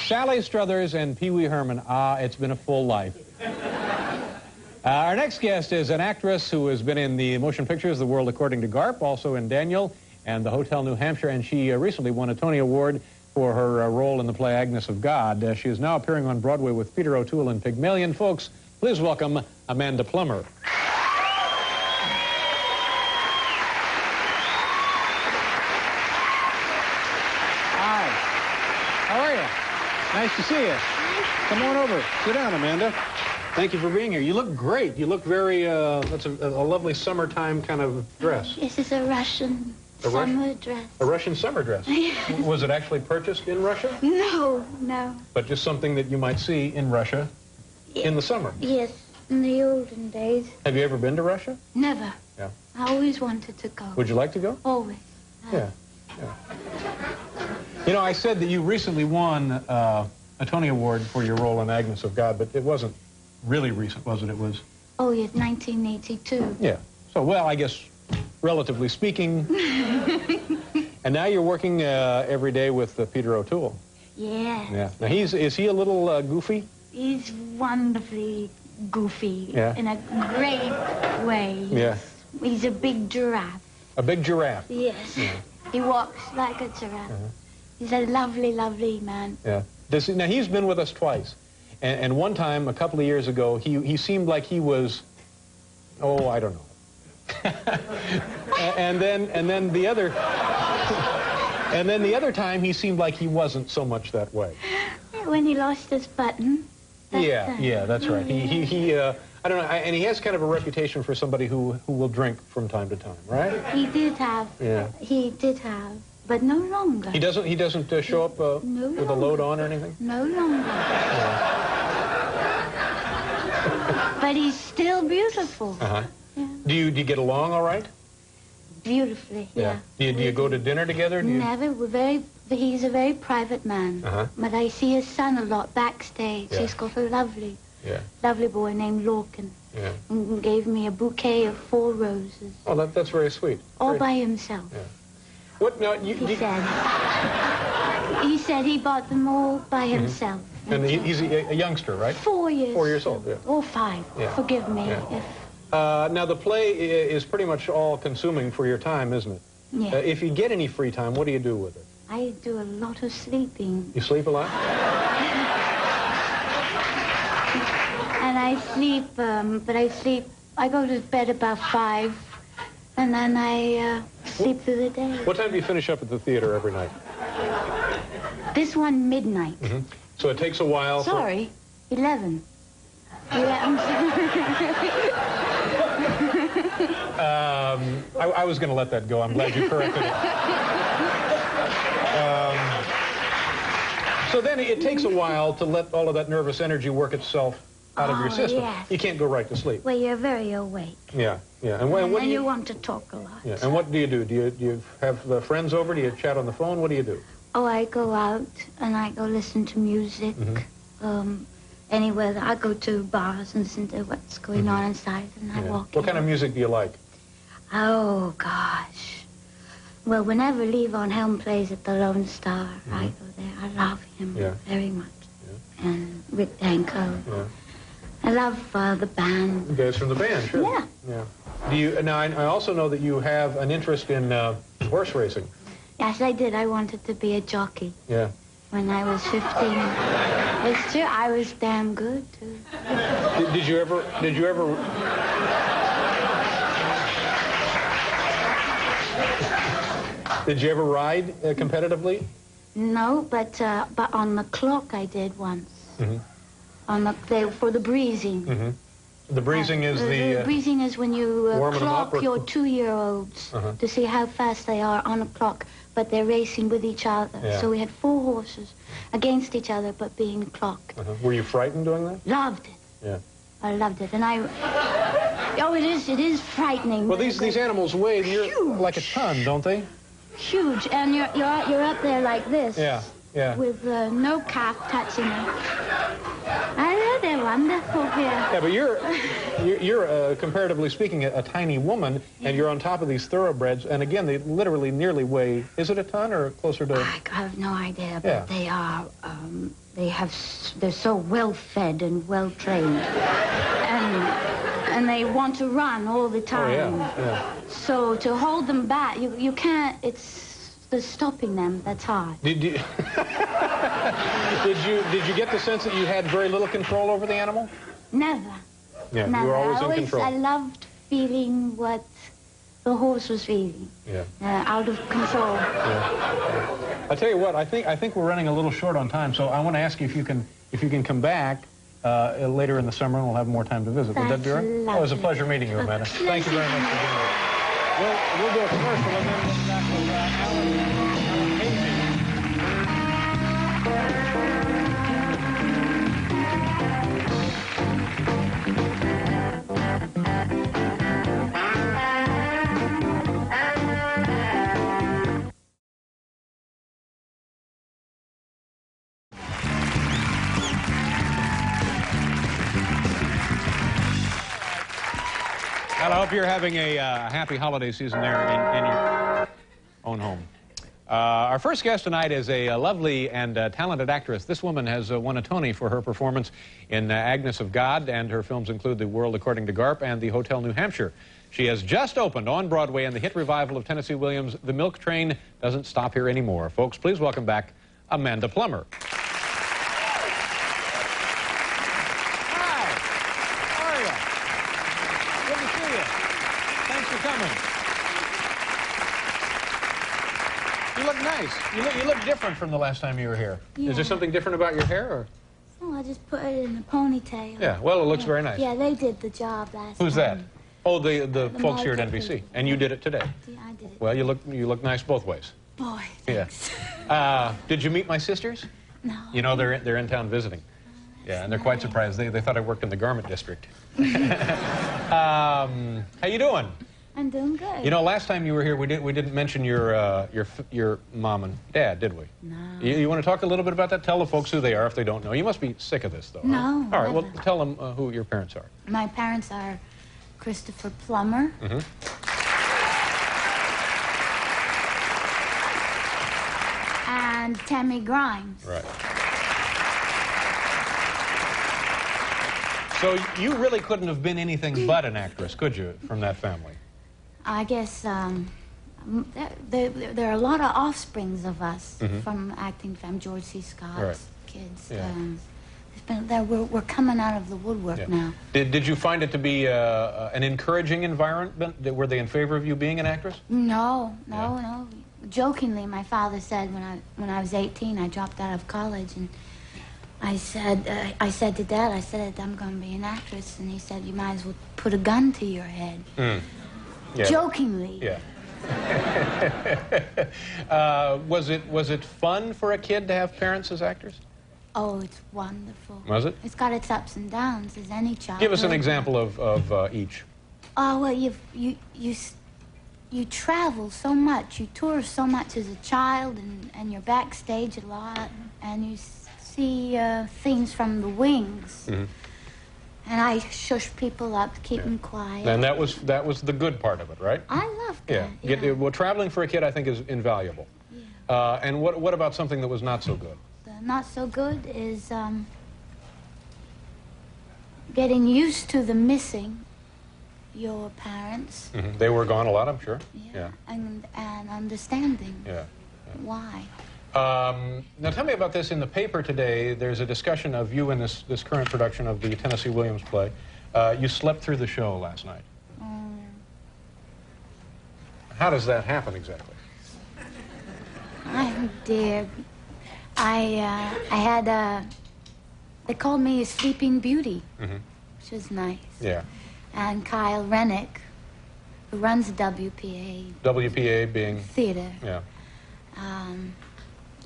Sally Struthers and Pee Wee Herman. Ah, it's been a full life. Our next guest is an actress who has been in the motion pictures The World According to Garp, also in Daniel and The Hotel New Hampshire, and she recently won a Tony Award for her role in the play Agnes of God. She is now appearing on Broadway with Peter O'Toole in Pygmalion. Folks, please welcome Amanda Plummer. Hi. How are you? Nice to see you. Come on over. Sit down, Amanda. Thank you for being here. You look great. You look very, that's a lovely summertime kind of dress. This is a Russian summer dress. A Russian summer dress? Was it actually purchased in Russia? No, no. But just something that you might see in Russia in the summer? Yes, in the olden days. Have you ever been to Russia? Never. Yeah. I always wanted to go. Would you like to go? Always. Yeah. You know, I said that you recently won a Tony Award for your role in Agnes of God, but it wasn't really recent, was it? It was... Oh, yes, 1982. Yeah. So, well, I guess, relatively speaking. And now you're working every day with Peter O'Toole. Yeah. Yeah. Now, is he a little goofy? He's wonderfully goofy. Yeah. In a great way. Yeah. He's a big giraffe. A big giraffe? Yes. Yeah. He walks like a giraffe. He's a lovely, lovely man. Yeah. Now, he's been with us twice. And one time, a couple of years ago, he seemed like he was, oh, I don't know. and then the other time, he seemed like he wasn't so much that way. When he lost his button. Yeah, that's right. I don't know, and he has kind of a reputation for somebody who will drink from time to time, right? He did have. Yeah. He did have, but no longer. He doesn't show up with a load on or anything? No longer. Yeah. But he's still beautiful. Uh-huh. Yeah. Do you get along all right? Beautifully, yeah. Do you go to dinner together? Never. He's a very private man. Uh-huh. But I see his son a lot backstage. Yeah. He's got a lovely boy named Lorcan. Yeah. And gave me a bouquet of 4 roses. Oh, that's very sweet. All by himself. Yeah. What now? He said he bought them all by himself. And he's a youngster, right? 4 years. 4 years old, yeah. Or 5. Yeah. Forgive me. Yeah. If... Now, the play is pretty much all-consuming for your time, isn't it? Yeah. If you get any free time, what do you do with it? I do a lot of sleeping. You sleep a lot? And I sleep, I go to bed about 5, and then I sleep through the day. What time do you finish up at the theater every night? This one, midnight. Mm-hmm. So it takes a while. Sorry, 11. I was going to let that go. I'm glad you corrected it. So then it takes a while to let all of that nervous energy work itself out of your system. Yes. You can't go right to sleep. Well, you're very awake. Yeah. And what do you want to talk a lot. Yeah. And what do? Do you have friends over? Do you chat on the phone? What do you do? Oh, I go out and I go listen to music. Anywhere. I go to bars and listen to what's going on inside, and I walk in. What kind of music do you like? Oh, gosh. Well, whenever Levon Helm plays at the Lone Star, I go there. I love him very much. Yeah. And Rick Danko. Yeah. I love the band. You guys from the band, sure. Yeah. Yeah. Now, I also know that you have an interest in horse racing. Yes, I did. I wanted to be a jockey. Yeah. When I was 15. It's true. I was damn good, too. Did you ever... Did you ever ride competitively? No, but on the clock I did once. For the breezing. The breezing is the breezing is when you clock your 2-year-olds to see how fast they are on a clock, but they're racing with each other. Yeah. So we had 4 horses against each other, but being clocked. Were you frightened doing that? Loved it. Yeah. I loved it, and it is frightening. Well, these animals weigh like a ton, don't they? Huge, and you're up there like this. Yeah. With no calf touching it. I know there wonderful here. Yeah, but you're comparatively speaking, a tiny woman, and you're on top of these thoroughbreds, and again, they literally nearly weigh, is it a ton or closer to? I have no idea, but they are, they're so well fed and well trained, and they want to run all the time. Oh, yeah. So to hold them back, you can't. It's the stopping them that's hard. Did you get the sense that you had very little control over the animal? Never. Yeah, Never. you were always in control. I loved feeling what the horse was feeling. Yeah. Out of control. Yeah. I tell you what, I think we're running a little short on time, so I want to ask you if you can come back later in the summer, and we'll have more time to visit. Would that be right? Lovely. Oh, it was a pleasure meeting you, Amanda. Thank you very much for being here. We'll do a commercial and then we'll be back with Alan Casey. Well, I hope you're having a happy holiday season there in your own home. Our first guest tonight is a lovely and talented actress. This woman has won a Tony for her performance in Agnes of God, and her films include The World According to Garp and The Hotel New Hampshire. She has just opened on Broadway in the hit revival of Tennessee Williams' The Milk Train Doesn't Stop Here Anymore. Folks, please welcome back Amanda Plummer. You look nice. You look different from the last time you were here. Yeah. Is there something different about your hair, or? Oh, I just put it in a ponytail. Yeah, well, it looks very nice. Yeah, they did the job last time. Who's that? Oh, the folks here at NBC. And you did it today? Yeah, I did it. Well, you look nice both ways. Boy, thanks. Yeah. Did you meet my sisters? No. You know, they're in town visiting. Yeah, and they're quite surprised. They thought I worked in the garment district. How you doing? I'm doing good. You know, last time you were here, we didn't mention your mom and dad, did we? No. You want to talk a little bit about that? Tell the folks who they are if they don't know. You must be sick of this, though. No. Huh? All right. Well, tell them who your parents are. My parents are Christopher Plummer. Mm-hmm. And Tammy Grimes. Right. So you really couldn't have been anything but an actress, could you, from that family? I guess there are a lot of offsprings of us from acting from George C. Scott's kids. Yeah. We're coming out of the woodwork now. Did you find it to be an encouraging environment? Were they in favor of you being an actress? No. Jokingly, my father said when I was 18, I dropped out of college, and I said to Dad, I'm going to be an actress, and he said, you might as well put a gun to your head. Mm. Yeah. Jokingly. Yeah. Was it fun for a kid to have parents as actors? Oh, it's wonderful. Was it? It's got its ups and downs, as any child. Give us an example of each. Oh, well, you travel so much, you tour so much as a child, and you're backstage a lot, and you see things from the wings. Mm-hmm. And I shush people up, keep them quiet. And that was the good part of it, right? I love that. Yeah. Well, traveling for a kid, I think, is invaluable. Yeah. And what about something that was not so good? The not so good is getting used to the missing your parents. Mm-hmm. They were gone a lot, I'm sure. Yeah. And understanding. Yeah. Why. Now tell me about this. In the paper today, there's a discussion of you in this current production of the Tennessee Williams play. You slept through the show last night. How does that happen exactly? Oh, dear. I had, they called me a sleeping beauty, which was nice. Yeah. And Kyle Rennick, who runs the WPA. WPA being? Theater. Yeah.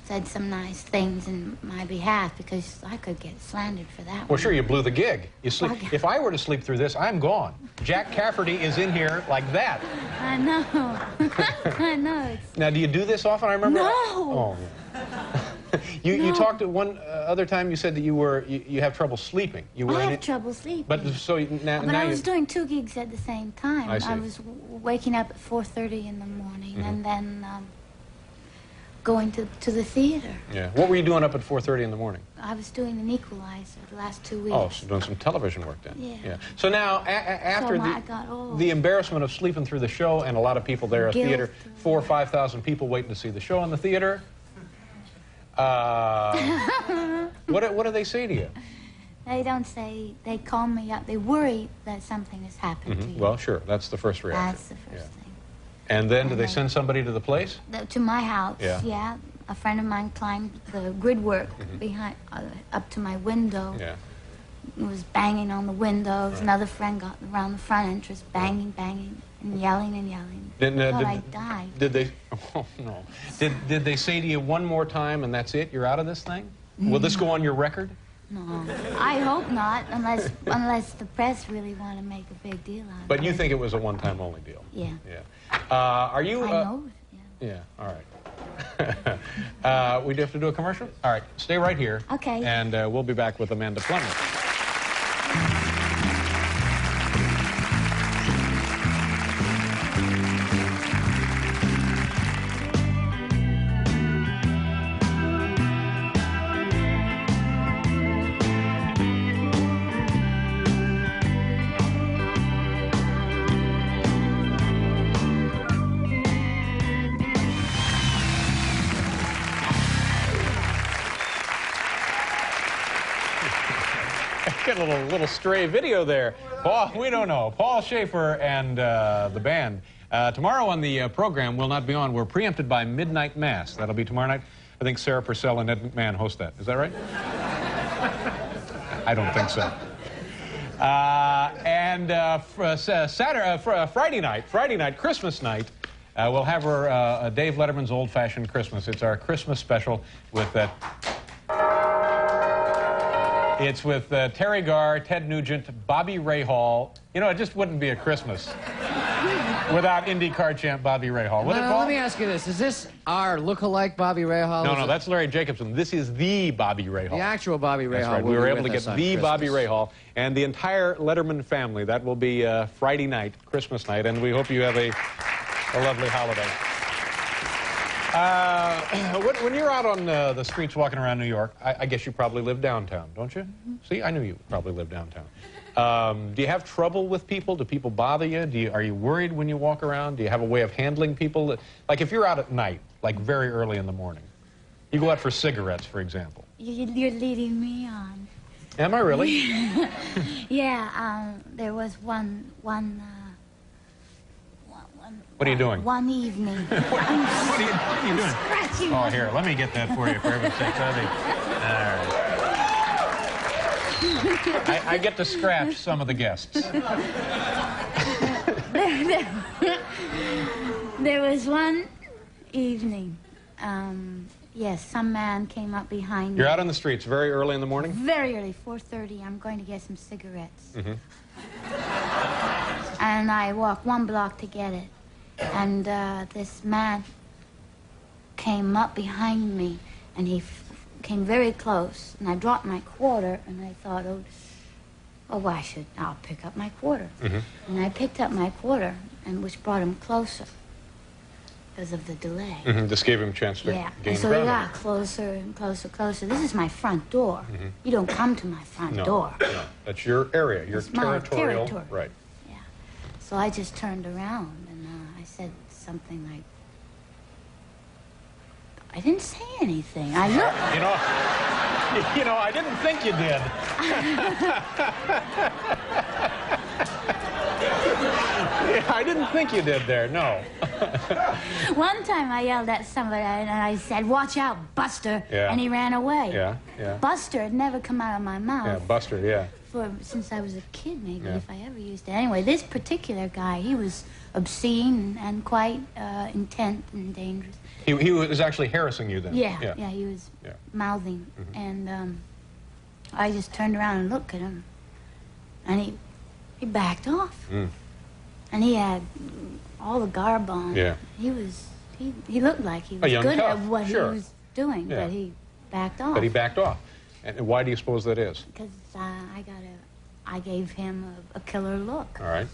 Said some nice things in my behalf, because I could get slandered for that. Well, sure, you blew the gig. You sleep. If I were to sleep through this, I'm gone. Jack Cafferty is in here like that. I know. I know. Now, do you do this often? I remember. No. Oh. You talked one other time. You said that you have trouble sleeping. I have trouble sleeping. But so now, I was doing 2 gigs at the same time. I see. I was waking up at 4:30 in the morning, and then going to the theater. Yeah. What were you doing up at 4:30 in the morning? I was doing an Equalizer the last 2 weeks. Oh, so doing some television work then. Yeah. So now, after the embarrassment of sleeping through the show, and a lot of people there at theater, 4,000 or 5,000 people waiting to see the show in the theater. What do they say to you? They don't say. They call me up. They worry that something has happened to you. Well, sure. That's the first reaction. That's the first thing. And then, do they send somebody to the place? To my house. Yeah. A friend of mine climbed the grid work behind, up to my window. Yeah. Was banging on the windows. Right. Another friend got around the front entrance, banging, and yelling and yelling. I died. Did they? Oh no. Did they say to you one more time and that's it? You're out of this thing? Will this go on your record? No, I hope not, unless the press really want to make a big deal out of it. But you think it was a one-time only deal? Yeah. Yeah. Are you? I know. Yeah. All right. We do have to do a commercial? All right. Stay right here. Okay. And we'll be back with Amanda Plummer. Get a little stray video there. Paul, we don't know. Paul Schaefer and the band. Tomorrow on the program will not be on. We're preempted by Midnight Mass. That'll be tomorrow night. I think Sarah Purcell and Ed McMahon host that. Is that right? I don't think so. Friday night, Christmas night, we'll have our Dave Letterman's Old Fashioned Christmas. It's our Christmas special with that. It's with Terry Garr, Ted Nugent, Bobby Rahal. You know, it just wouldn't be a Christmas without IndyCar champ Bobby Rahal. Would it, Paul? Let me ask you this. Is this our look-alike Bobby Rahal? No, that's Larry Jacobson. This is the Bobby Rahal. The actual Bobby Rahal. That's right. We were able to get the Bobby Rahal and the entire Letterman family. That will be Friday night, Christmas night, and we hope you have a lovely holiday. When you're out on the streets walking around New York, I guess you probably live downtown, don't you? See, I knew you probably live downtown. Do you have trouble with people? Do people bother you? Are you worried when you walk around? Do you have a way of handling people? Like if you're out at night, like very early in the morning, you go out for cigarettes, for example. You're leading me on. Am I really? Yeah, there was one. What are you doing? One evening. What are you doing? Scratching. Oh, here, let me get that for you, for heaven's sake. All right. I get to scratch some of the guests. There was one evening. Yes, some man came up behind me. You're out on the streets very early in the morning? Very early, 4:30. I'm going to get some cigarettes. And I walk 1 block to get it. And this man came up behind me, and he came very close. And I dropped my quarter, and I thought, I'll pick up my quarter. And I picked up my quarter, and which brought him closer because of the delay. This gave him a chance to gain so ground. he got closer and closer. This is my front door. You don't come to my front door. No, that's your area, your territorial. Territory. Right. Yeah. So I just turned around and I said something like, I didn't say anything. I looked. You know, I didn't think you did. I didn't think you did there, no. One time I yelled at somebody and I said, "Watch out, Buster," and he ran away. Yeah. Buster had never come out of my mouth. Yeah, Buster, yeah. Since I was a kid, maybe, if I ever used it. Anyway, this particular guy, he was obscene and quite intent and dangerous. He was actually harassing you then? Yeah, he was mouthing. And I just turned around and looked at him. And he backed off. And he had all the garb on. Yeah. He looked like he was good at what he was doing, but he backed off. But he backed off. And why do you suppose that is? Because I gave him a killer look. All right.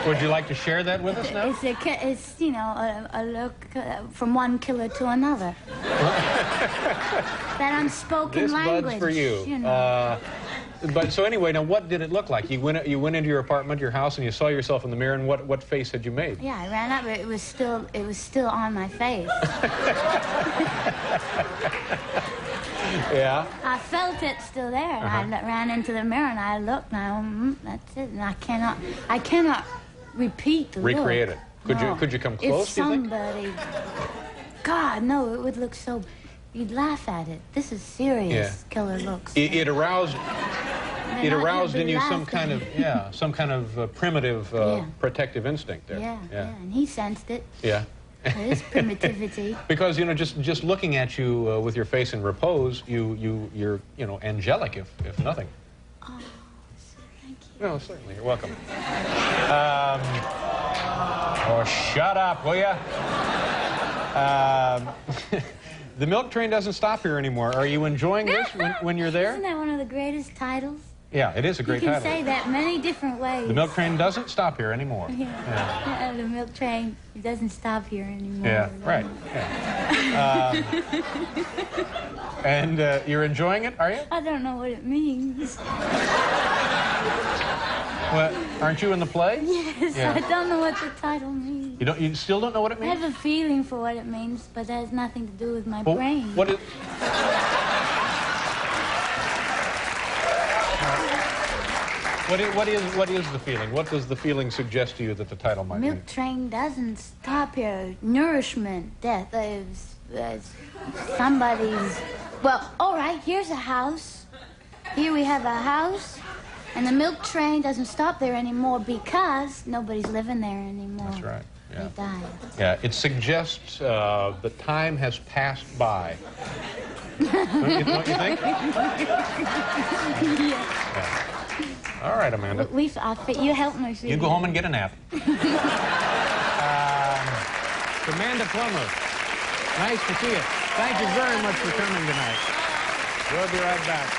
Would you like to share that with us now? It's you know, a look from one killer to another. That unspoken language. This bud's for you. You know. But so anyway, now what did it look like? You went into your apartment, your house, and you saw yourself in the mirror, and what face had you made? Yeah, I ran up, but it was still on my face. Yeah. I felt it still there, and I ran into the mirror, and I looked, and that's it, and I cannot repeat the Recreate look. it. Could you come close? If somebody, God, no, it would look so. You'd laugh at it. This is serious. Killer looks. It aroused in you some kind of primitive protective instinct there. Yeah, and he sensed it. Yeah. His primitivity. Because just looking at you with your face in repose, you're angelic if nothing. Oh, thank you. No, certainly. You're welcome. Oh, shut up, will ya? The milk train doesn't stop here anymore. Are you enjoying this when you're there? Isn't that one of the greatest titles? Yeah, it is a great title. You title. can say that many different ways. The milk train doesn't stop here anymore. Yeah, the milk train doesn't stop here anymore. Yeah, right. Yeah. And you're enjoying it, are you? I don't know what it means. Well, aren't you in the play? Yes, yeah. I don't know what the title means. You still don't know what it means? I have a feeling for what it means, but that has nothing to do with my brain. What is... What is the feeling? What does the feeling suggest to you that the title might mean? Milk train doesn't stop here. Nourishment, death. Somebody's... Well, all right, here's a house. Here we have a house, and the milk train doesn't stop there anymore because nobody's living there anymore. That's right. Yeah. They died. Yeah, it suggests that time has passed by. Don't you think? Yeah. All right, Amanda. You help me. You go home and get a nap. Amanda Plummer, nice to see you. Thank you very much for coming tonight. We'll be right back.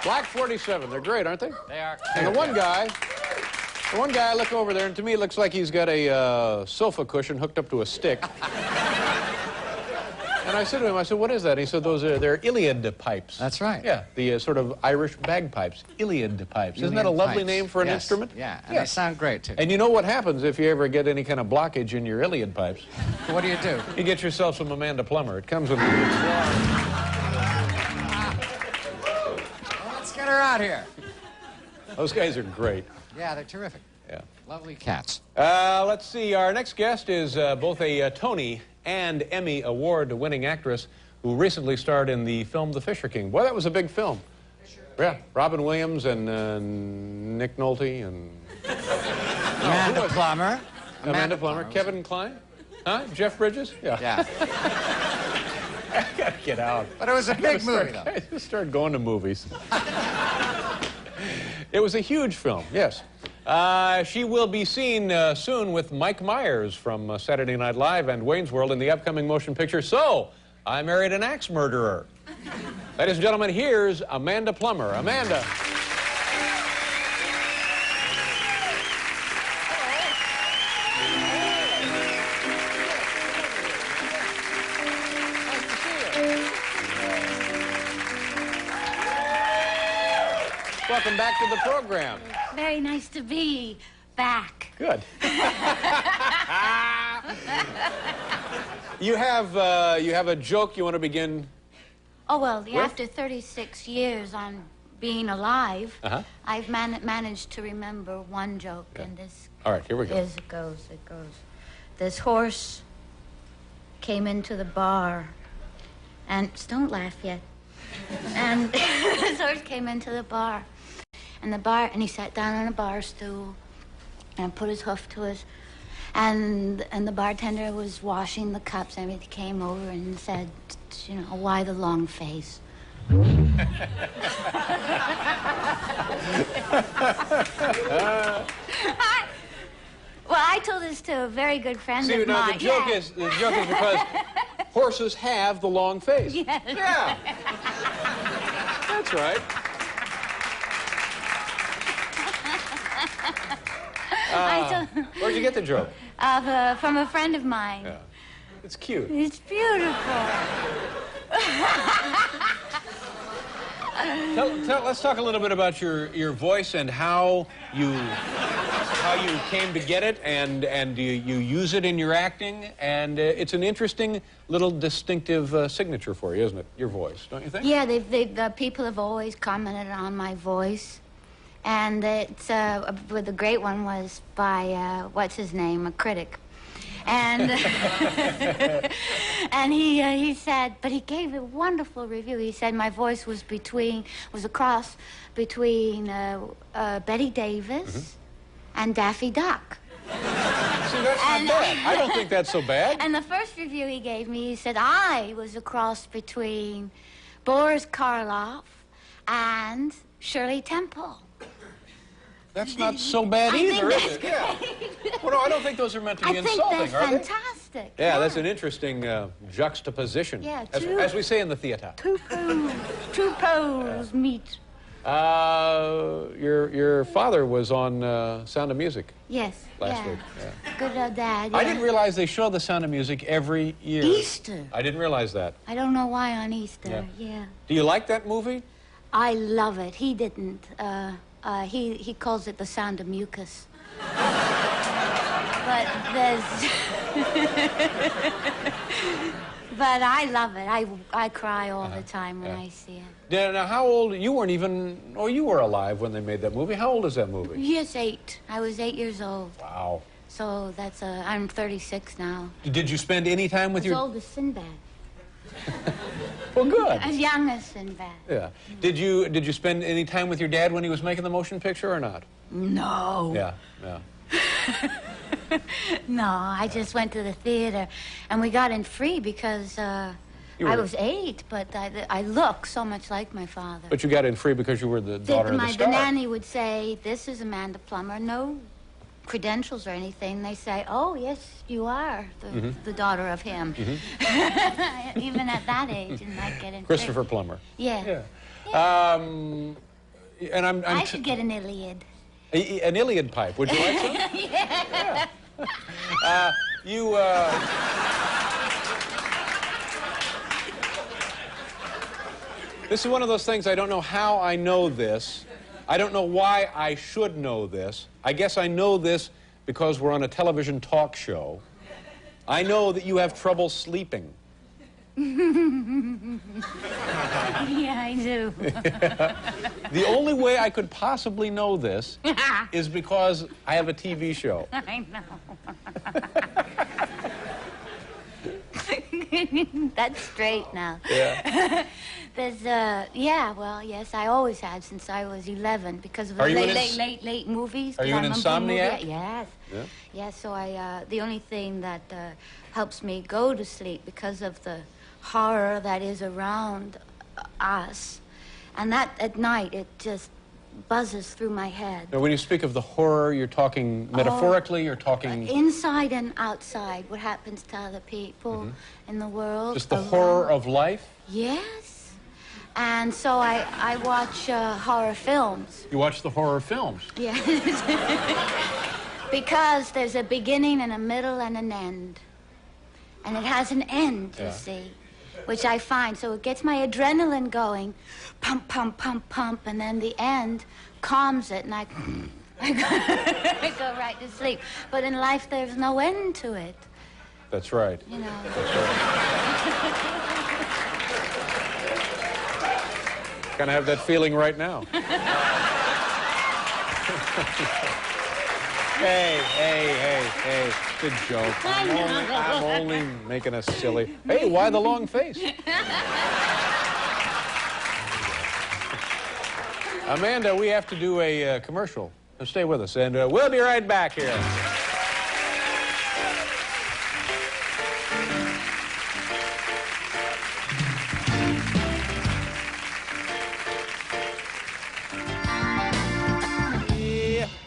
Black 47, they're great, aren't they? They are. And the one guy, I look over there, and to me it looks like he's got a sofa cushion hooked up to a stick. And I said to him, what is that? And he said, they're Iliad pipes. That's right. Yeah, the sort of Irish bagpipes, Iliad pipes. Isn't that a lovely name for an instrument? Yeah, and they sound great, too. And you know what happens if you ever get any kind of blockage in your Iliad pipes? What do? You get yourself some Amanda Plummer. It comes with... Let's get her out here. Those guys are great. Yeah, they're terrific. Yeah. Lovely cats. Let's see. Our next guest is both a Tony and Emmy Award-winning actress who recently starred in the film The Fisher King. Boy, that was a big film. Yeah. Robin Williams and Nick Nolte and... Amanda Plummer. Amanda Plummer. Kevin Kline? Huh? Jeff Bridges? Yeah. I gotta get out. But it was a big movie, though. I just started going to movies. It was a huge film, yes. She will be seen soon with Mike Myers from Saturday Night Live and Wayne's World in the upcoming motion picture, So, I Married an Axe Murderer. Ladies and gentlemen, here's Amanda Plummer. Amanda. Welcome back to the program. Very nice to be back. Good. You have a joke you want to begin? Oh, well, after 36 years, I'm being alive, I've managed to remember one joke, and this. All right, here we go. It goes. This horse came into the bar, and don't laugh yet. And this horse came into the bar, and he sat down on a bar stool, and put his hoof to his. And the bartender was washing the cups, and he came over and said, you know, why the long face? Well, I told this to a very good friend of mine. The joke is because horses have the long face. Yes. Yeah. That's right. Where'd you get the joke? From a friend of mine. Yeah. It's cute. It's beautiful. Let's talk a little bit about your voice and how you came to get it, and you use it in your acting, and it's an interesting little distinctive signature for you, isn't it? Your voice, don't you think? Yeah, the people have always commented on my voice, and it's the great one was by what's his name, a critic. And and he said, but he gave a wonderful review. He said my voice was a cross between Betty Davis and Daffy Duck. See, that's not bad. I don't think that's so bad. And the first review he gave me, he said I was a cross between Boris Karloff and Shirley Temple. That's not so bad either, is it? Yeah. Well, no, I don't think those are meant to be insulting, are they? I think they're fantastic. Yeah, that's an interesting juxtaposition. Yeah, as we say in the theater. Two poles meet. Your father was on Sound of Music. Yes. Last week. Yeah. Good dad. Yeah. I didn't realize they show the Sound of Music every year. Easter. I didn't realize that. I don't know why on Easter. Yeah. Do you like that movie? I love it. He didn't. He calls it the Sound of Mucus. But there's. But I love it. I cry all the time when I see it. Now, how old? You weren't even. Oh, you were alive when they made that movie. How old is that movie? Yes, 8. I was 8 years old. Wow. So that's I'm 36 now. Did you spend any time with your? As old as Sinbad. Well, good. As young as Sinbad. Yeah. Did you spend any time with your dad when he was making the motion picture or not? No. Yeah. No, I just went to the theater, and we got in free because I was 8, but I look so much like my father. But you got in free because you were the daughter of the star. The nanny would say, "This is Amanda Plummer, no credentials or anything." They say, "Oh, yes, you are the daughter of him." Even at that age, and I get in Christopher Plummer. Yeah. And I should get an Iliad. An Iliad pipe. Would you like some? Yeah. This is one of those things, I don't know how I know this. I don't know why I should know this. I guess I know this because we're on a television talk show. I know that you have trouble sleeping. Yeah, I do. The only way I could possibly know this is because I have a TV show. I know. That's straight now. Yeah. There's, well, yes, I always have since I was 11 because of the late movies. Are you an insomniac? Yes. Yeah. Yeah, so the only thing that helps me go to sleep because of the horror that is around us, and that at night it just buzzes through my head. Now, when you speak of the horror, you're talking metaphorically, you're talking... Inside and outside, what happens to other people in the world. Just the horror of life? Yes. And so I watch horror films. You watch the horror films? Yes. Because there's a beginning and a middle and an end. And it has an end, you see, which I find. So it gets my adrenaline going, pump, pump, pump, pump, and then the end calms it, and I go right to sleep. But in life, there's no end to it. That's right. You know. That's right. kind of have that feeling right now. Hey. Good joke. I'm only making us silly. Hey, why the long face? Amanda, we have to do a commercial. So stay with us, and we'll be right back here.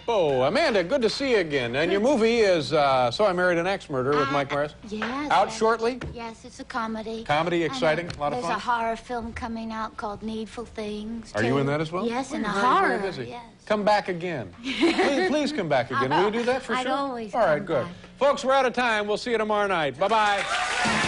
Oh, Amanda, good to see you again. And your movie is So I Married an Axe Murderer with Mike Myers. Yes. Out shortly? Yes, it's a comedy. Comedy, exciting, a lot of fun? There's a horror film coming out called Needful Things. Are you in that as well? Yes, in a Very, horror. very busy. Yes. Come back again. Please come back again. Will you do that for sure? I'd always All right, come good. back. Folks, we're out of time. We'll see you tomorrow night. Bye-bye.